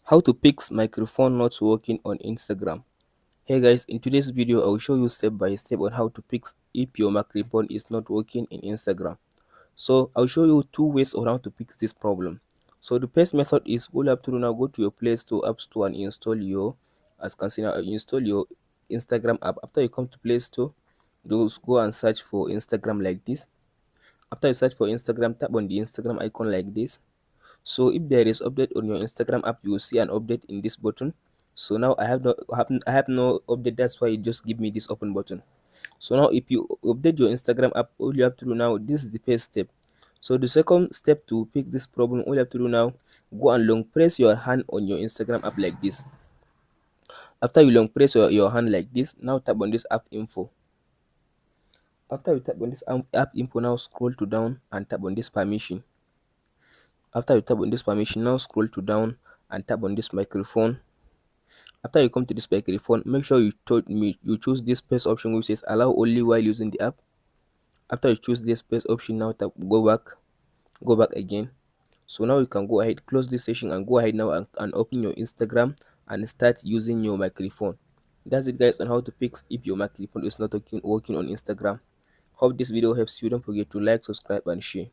How to fix microphone not working on Instagram. Hey guys, in today's video I will show you step by step on how to fix if your microphone is not working in Instagram. So I'll show you two ways on how to fix this problem. So the first method is all you have to do now, go to your Play Store, App Store, and install your, as you can see now, install your Instagram app. After you come to Play Store, just go and search for Instagram like this. After you search for Instagram, tap on the Instagram icon like this. So if there is update on your Instagram app, you will see an update in this button. So now I have no update, that's why it just give me this open button. So now if you update your Instagram app, all you have to do now, this is the first step. So the second step to fix this problem, all you have to do now, go and long press your hand on your Instagram app like this. After you long press your hand like this, now tap on this app info. After you tap on this app info, now scroll to down and tap on this permission. After you tap on this permission, now scroll to down and tap on this microphone. After you come to this microphone, make sure you choose this space option which says allow only while using the app. After you choose this space option, now tap go back again. So now you can go ahead, close this session, and go ahead now and open your Instagram and start using your microphone. That's it guys on how to fix if your microphone is not working on Instagram. Hope this video helps you. Don't forget to like, subscribe, and share.